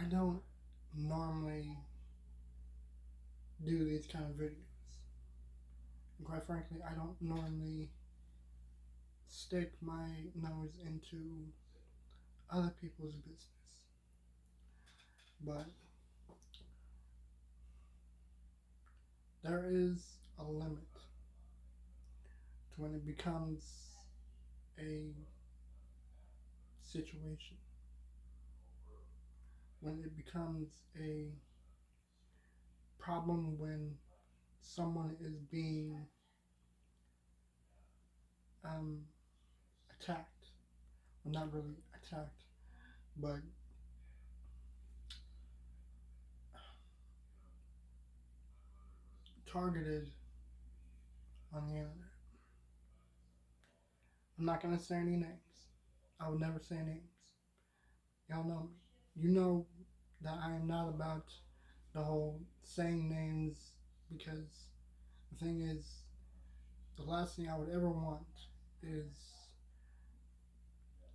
I don't normally do these kind of videos. And quite frankly, I don't normally stick my nose into other people's business. But there is a limit to when it becomes a situation, when it becomes a problem, when someone is being um, attacked. Well, not really attacked, but targeted on the internet. I'm not going to say any names. I would never say names. Y'all know me. You know that I am not about the whole saying names because the thing is, the last thing I would ever want is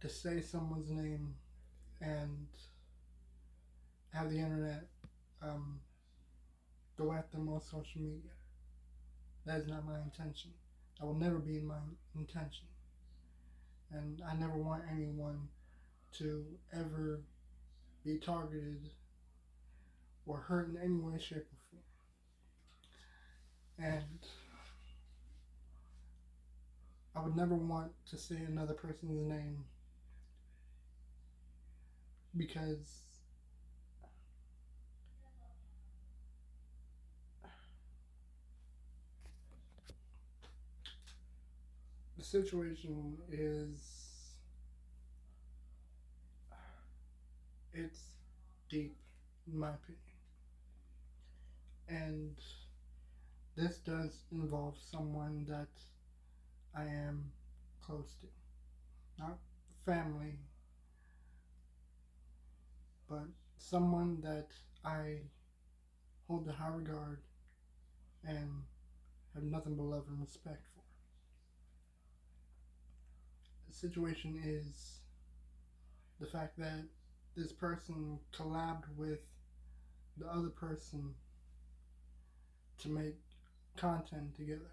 to say someone's name and have the internet um, go at them on social media. That is not my intention. That will never be my intention. And I never want anyone to ever be targeted or hurt in any way, shape, or form. And I would never want to say another person's name because the situation is, it's deep in my opinion. And this does involve someone that I am close to. Not family, but someone that I hold in high regard and have nothing but love and respect for. The situation is the fact that this person collabed with the other person to make content together.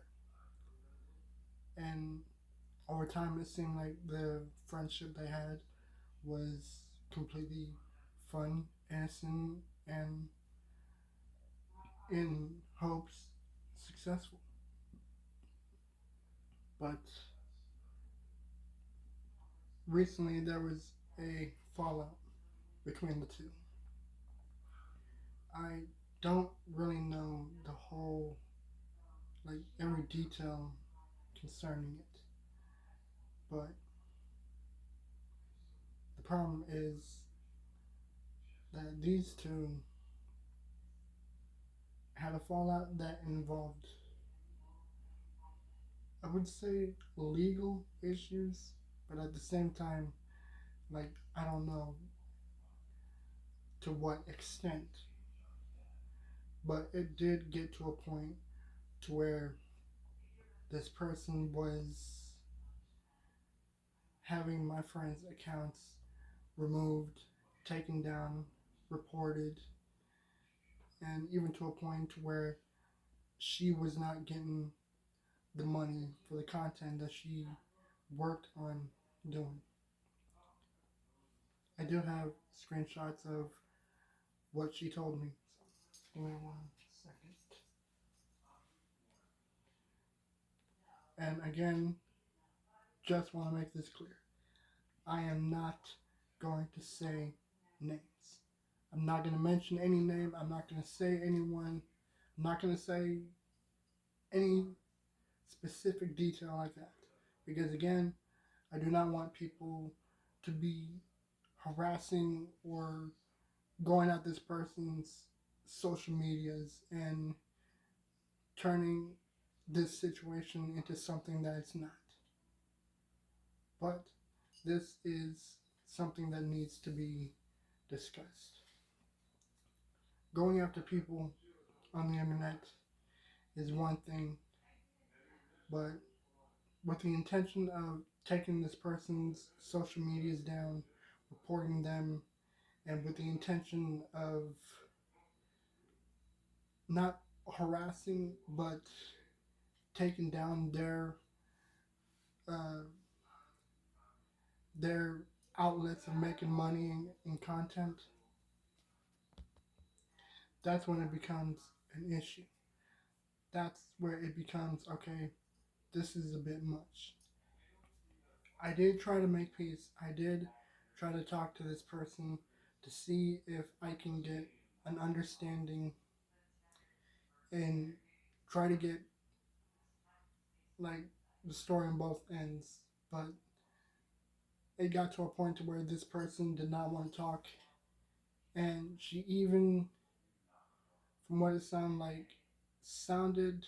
And over time, it seemed like the friendship they had was completely fun, innocent, and in hopes successful. But recently, there was a fallout between the two. I don't really know the whole, like every detail concerning it, but the problem is that these two had a fallout that involved, I would say, legal issues, but at the same time, like, I don't know to what extent, but it did get to a point to where this person was having my friend's accounts removed, taken down, reported, and even to a point where she was not getting the money for the content that she worked on doing. I do have screenshots of what she told me. So give me 1 second. And again, just want to make this clear. I am not going to say names. I'm not going to mention any name. I'm not going to say anyone. I'm not going to say any specific detail like that. Because again, I do not want people to be harassing or going at this person's social medias and turning this situation into something that it's not. But this is something that needs to be discussed. Going after people on the internet is one thing, but with the intention of taking this person's social medias down, reporting them, and with the intention of not harassing but taking down uh, their outlets of making money and content, that's when it becomes an issue. That's where it becomes okay, this is a bit much. I did try to make peace. I did try to talk to this person to see if I can get an understanding and try to get like the story on both ends. But it got to a point to where this person did not want to talk, and she even, from what it sounded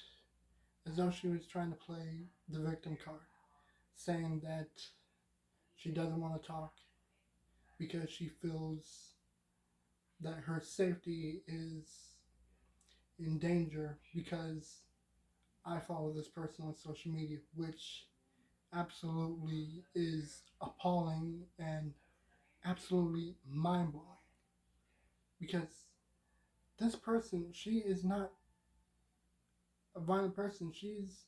as though she was trying to play the victim card, saying that she doesn't want to talk because she feels that her safety is in danger because I follow this person on social media, which absolutely is appalling and absolutely mind blowing. Because this person, she is not a violent person. She's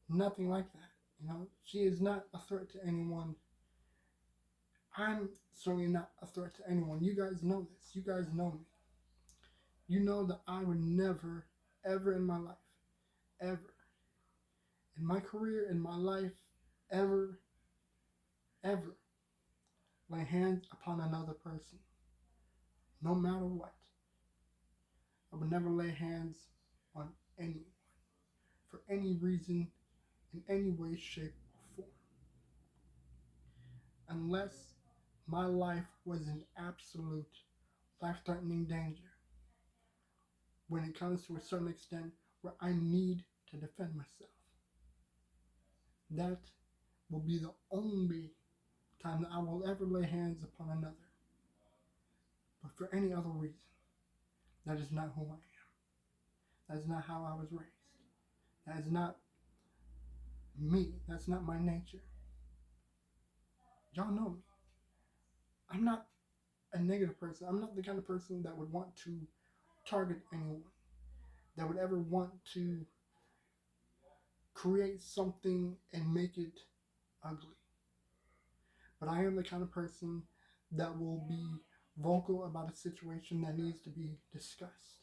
nothing like that. You know, she is not a threat to anyone. I'm certainly not a threat to anyone. You guys know this. You guys know me. You know that I would never, ever in my life, ever, in my career, in my life, ever, ever lay hands upon another person, no matter what. I would never lay hands on anyone for any reason, in any way, shape, or form, unless my life was in absolute life threatening danger when it comes to a certain extent where I need to defend myself. That will be the only time that I will ever lay hands upon another. But for any other reason, that is not who I am. That is not how I was raised. That is not me. That's not my nature. Y'all know me. I'm not a negative person. I'm not the kind of person that would want to target anyone, that would ever want to create something and make it ugly. But I am the kind of person that will be vocal about a situation that needs to be discussed.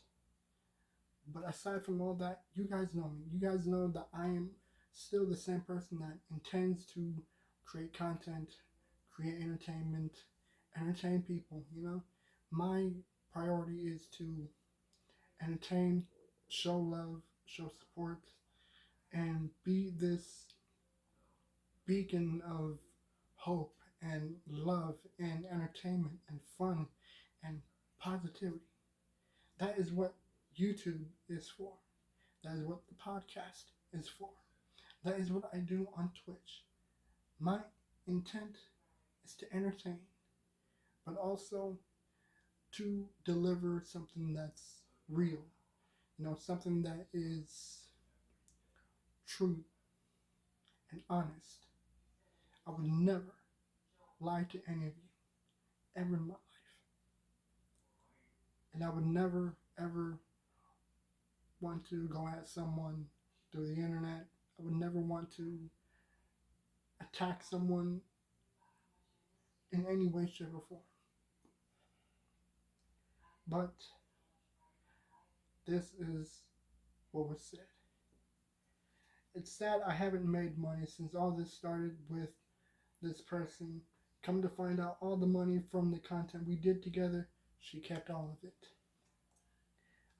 But aside from all that, you guys know me. You guys know that I am still the same person that intends to create content, create entertainment, entertain people, you know? My priority is to entertain, show love, show support, and be this beacon of hope and love and entertainment and fun and positivity. That is what YouTube is for. That is what the podcast is for. That is what I do on Twitch. My intent is to entertain, but also to deliver something that's real. You know, something that is true and honest. I would never lie to any of you ever in my life. And I would never, ever want to go at someone through the internet. I would never want to attack someone in any way, shape, or form. But this is what was said. It's sad I haven't made money since all this started with this person. Come to find out, all the money from the content we did together, she kept all of it.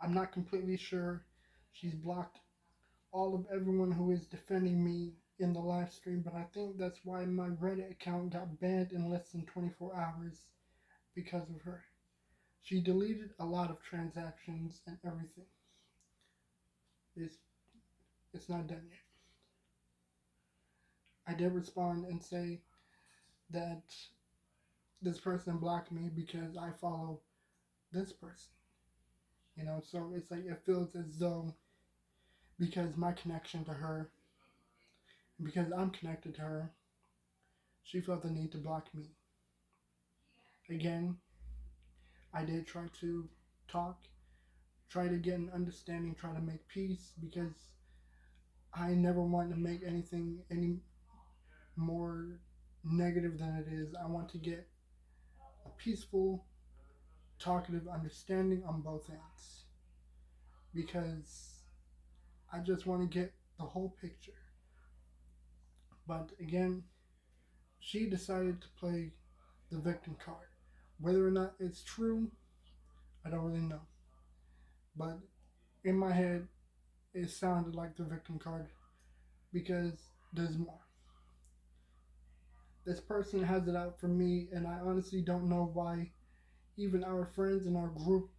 I'm not completely sure. She's blocked all of everyone who is defending me in the live stream, but I think that's why my Reddit account got banned in less than 24 hours because of her. She deleted a lot of transactions and everything. It's, it's not done yet. I did respond and say that this person blocked me because I follow this person. You know, so it's like it feels as though because my connection to her, because I'm connected to her, she felt the need to block me. Again, I did try to talk, try to get an understanding, try to make peace, because I never want to make anything any more negative than it is. I want to get a peaceful, talkative understanding on both ends, because I just want to get the whole picture. But again, she decided to play the victim card. Whether or not it's true, I don't really know. But in my head, it sounded like the victim card because there's more. This person has it out for me, and I honestly don't know why even our friends in our group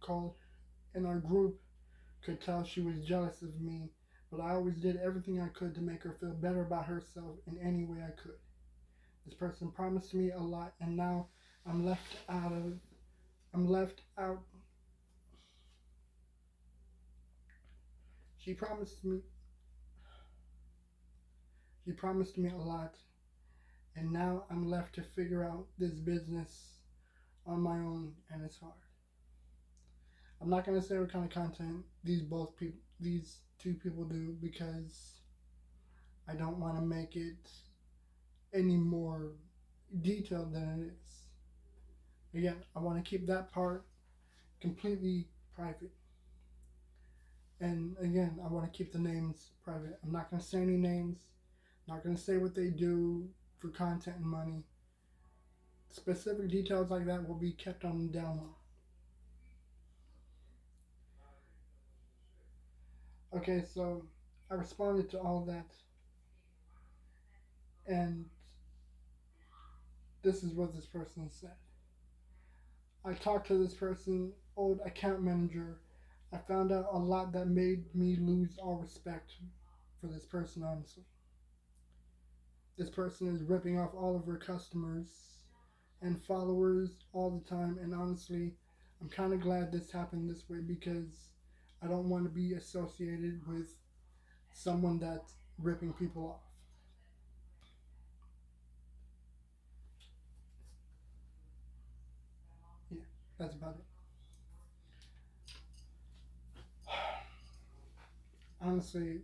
could tell she was jealous of me, but I always did everything I could to make her feel better about herself in any way I could. This person promised me a lot, and now I'm left out of. I'm left out. She promised me. She promised me a lot, and now I'm left to figure out this business on my own, and it's hard. I'm not gonna say what kind of content these two people do, because I don't want to make it any more detailed than it is. Again, I want to keep that part completely private. And again, I want to keep the names private. I'm not going to say any names. Not going to say what they do for content and money. Specific details like that will be kept on the down low. Okay, so I responded to all that, and this is what this person said. I talked to this person, old account manager. I found out a lot that made me lose all respect for this person, honestly. This person is ripping off all of her customers and followers all the time, and honestly, I'm kind of glad this happened this way, because I don't want to be associated with someone that's ripping people off. Yeah, that's about it. Honestly,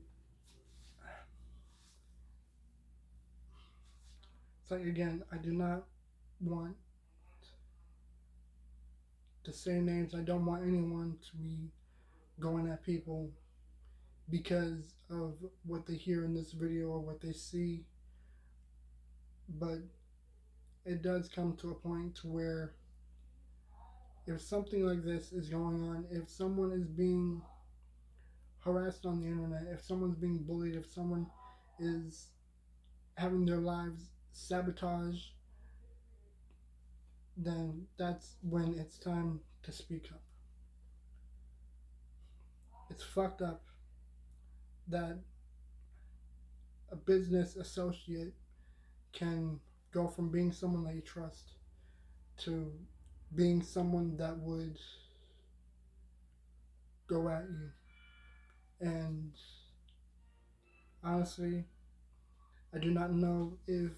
it's like, again, I do not want to say names. I don't want anyone to be going at people because of what they hear in this video or what they see, but it does come to a point to where if something like this is going on, if someone is being harassed on the internet, if someone's being bullied, if someone is having their lives sabotaged, then that's when it's time to speak up. It's fucked up that a business associate can go from being someone that you trust to being someone that would go at you. And honestly, I do not know if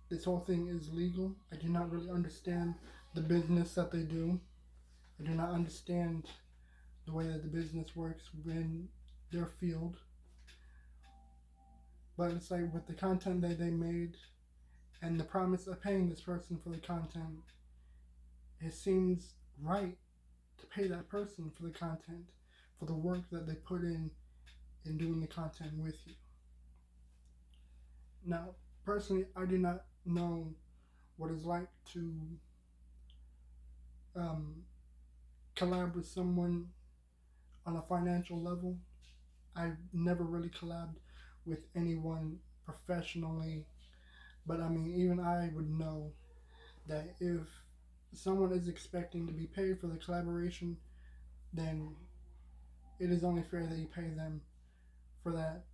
this whole thing is legal. I do not really understand the business that they do. I do not understand the way that the business works in their field. But it's like with the content that they made and the promise of paying this person for the content, it seems right to pay that person for the content, for the work that they put in doing the content with you. Now, personally, I do not know what it's like to um, collab with someone on a financial level. I've never really collabed with anyone professionally, but I mean, even I would know that if someone is expecting to be paid for the collaboration, then it is only fair that you pay them for that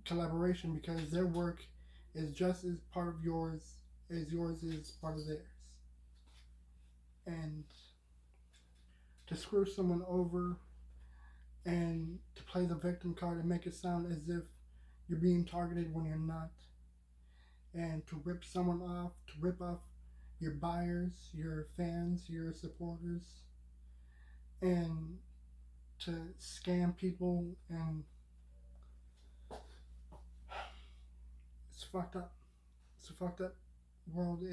collaboration, because their work is just as part of yours as yours is part of theirs. And to screw someone over and to play the victim card and make it sound as if you're being targeted when you're not, and to rip someone off, to rip off your buyers, your fans, your supporters, and to scam people, and it's fucked up. It's a fucked up world.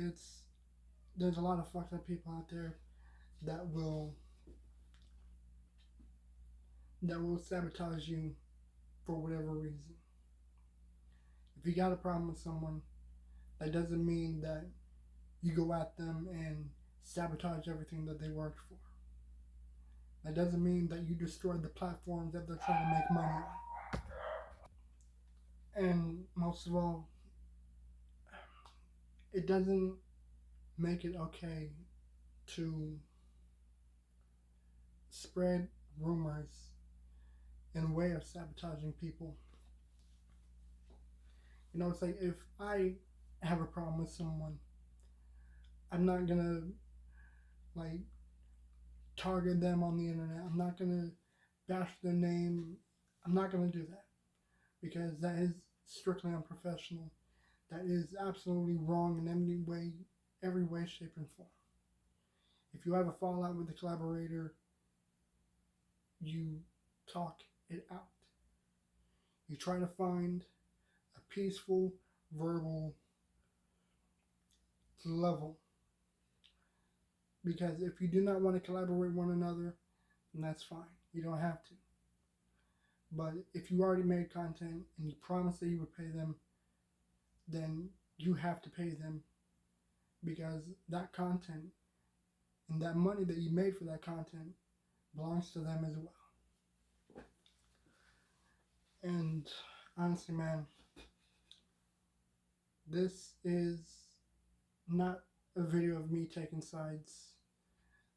There's a lot of fucked up people out there that will sabotage you for whatever reason. If you got a problem with someone, that doesn't mean that you go at them and sabotage everything that they worked for. That doesn't mean that you destroy the platforms that they're trying to make money on. And most of all, it doesn't make it okay to spread rumors in a way of sabotaging people. You know, it's like if I have a problem with someone, I'm not gonna like target them on the internet. I'm not gonna bash their name. I'm not gonna do that because that is strictly unprofessional. That is absolutely wrong in every way, shape, and form. If you have a fallout with a collaborator, you talk it out. You try to find a peaceful, verbal level. Because if you do not want to collaborate with one another, then that's fine. You don't have to. But if you already made content and you promised that you would pay them, then you have to pay them because that content and that money that you made for that content belongs to them as well. And honestly, man, this is not a video of me taking sides.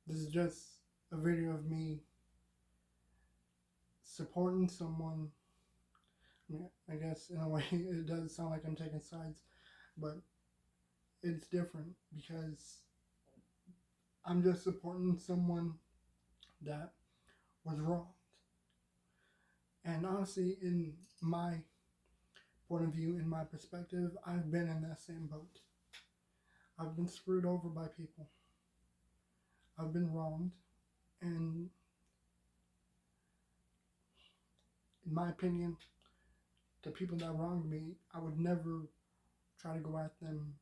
This is just a video of me supporting someone. I mean, I guess in a way it does sound like I'm taking sides, but it's different because I'm just supporting someone that was wronged. And honestly, in my point of view, in my perspective, I've been in that same boat. I've been screwed over by people. I've been wronged. And in my opinion, the people that wronged me, I would never try to go at them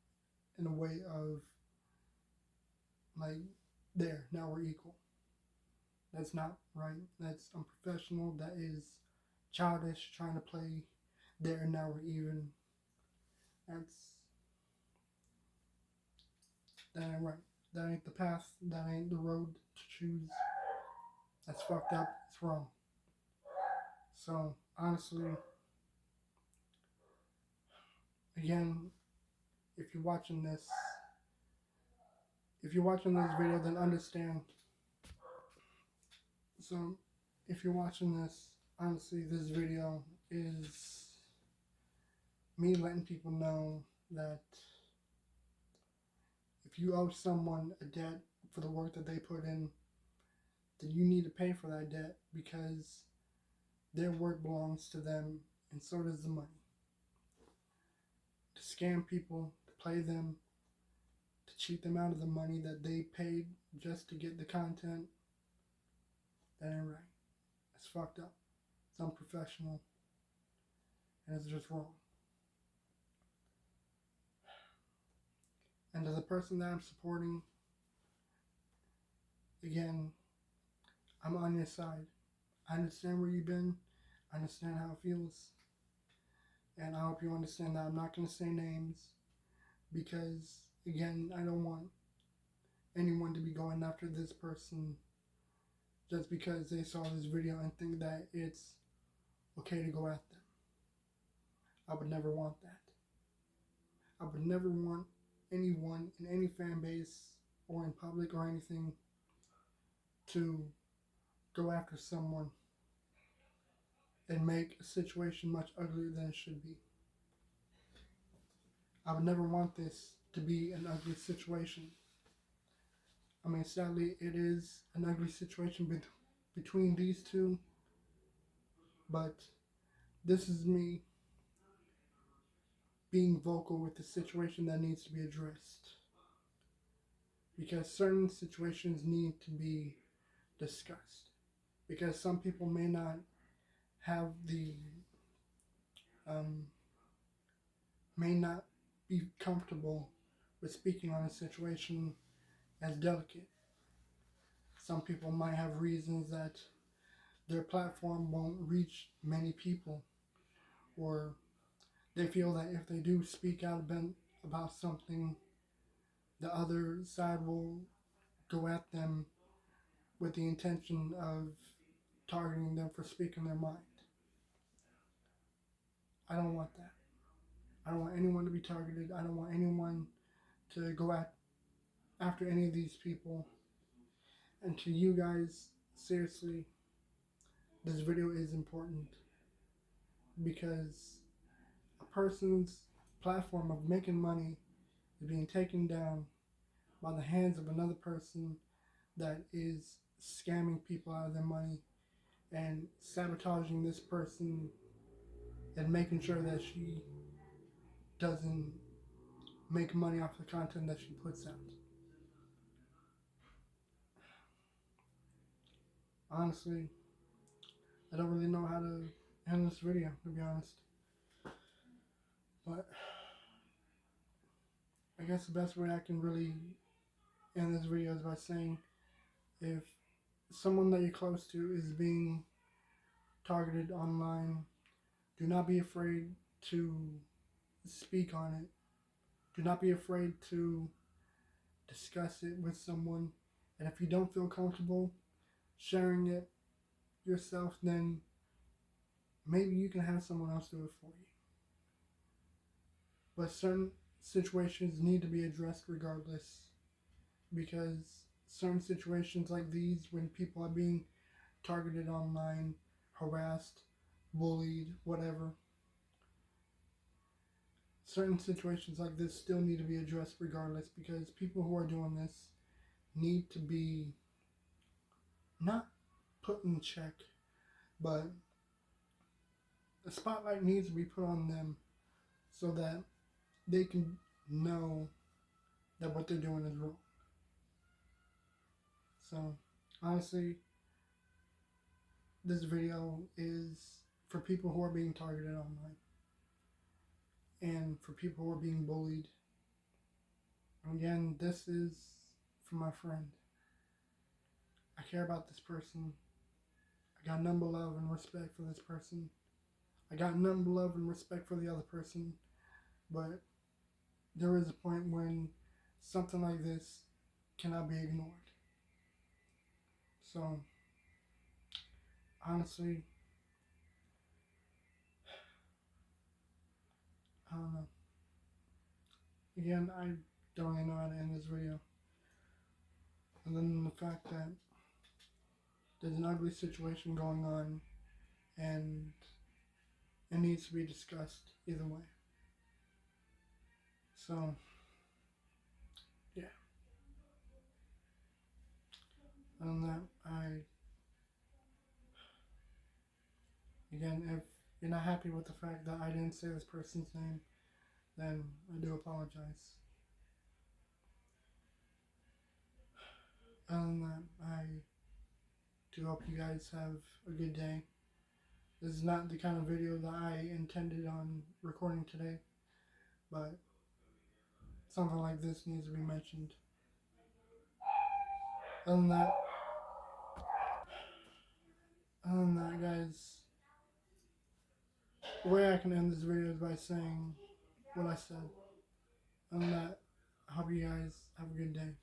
in a way of like, there, now we're equal. That's not right. That's unprofessional. That is childish, trying to play there, now we're even. That ain't right. That ain't the path. That ain't the road to choose. That's fucked up. It's wrong. So, honestly, again, if you're watching this video, then understand. So, if you're watching this, honestly, this video is me letting people know that if you owe someone a debt for the work that they put in, then you need to pay for that debt because their work belongs to them and so does the money. To scam people, to play them, to cheat them out of the money that they paid just to get the content, that ain't right. It's fucked up. It's unprofessional. And it's just wrong. And to the person that I'm supporting, again, I'm on your side. I understand where you've been. I understand how it feels. And I hope you understand that I'm not going to say names because, again, I don't want anyone to be going after this person just because they saw this video and think that it's okay to go at them. I would never want that. I would never want anyone in any fan base or in public or anything to go after someone and make a situation much uglier than it should be. I would never want this to be an ugly situation. I mean, sadly, it is an ugly situation between these two, but this is me being vocal with the situation that needs to be addressed. because certain situations need to be discussed. Because some people may not have the um, may not be comfortable with speaking on a situation as delicate. Some people might have reasons that their platform won't reach many people, or they feel that if they do speak out about something, the other side will go at them with the intention of targeting them for speaking their mind. I don't want that. I don't want anyone to be targeted. I don't want anyone to go after any of these people. And to you guys, seriously, this video is important because a person's platform of making money is being taken down by the hands of another person that is scamming people out of their money and sabotaging this person and making sure that she doesn't make money off the content that she puts out. Honestly, I don't really know how to end this video, to be honest. But I guess the best way I can really end this video is by saying, if someone that you're close to is being targeted online, do not be afraid to speak on it. Do not be afraid to discuss it with someone. And if you don't feel comfortable sharing it yourself, then maybe you can have someone else do it for you. But certain situations need to be addressed regardless, because certain situations like these, when people are being targeted online, harassed, bullied, whatever, certain situations like this still need to be addressed regardless, because people who are doing this need to be not put in check, but the spotlight needs to be put on them so that they can know that what they're doing is wrong. So, honestly, this video is for people who are being targeted online and for people who are being bullied. Again, this is for my friend. I care about this person. I got none but love and respect for this person. I got none but love and respect for the other person. But there is a point when something like this cannot be ignored. So, honestly, I don't know. Again, I don't really know how to end this video. Other than the fact that there's an ugly situation going on and it needs to be discussed either way. So, yeah. Other than that, again, if you're not happy with the fact that I didn't say this person's name, then I do apologize. Other than that, I do hope you guys have a good day. This is not the kind of video that I intended on recording today, but something like this needs to be mentioned. Other than that, guys, the way I can end this video is by saying what I said. Other than that, I hope you guys have a good day.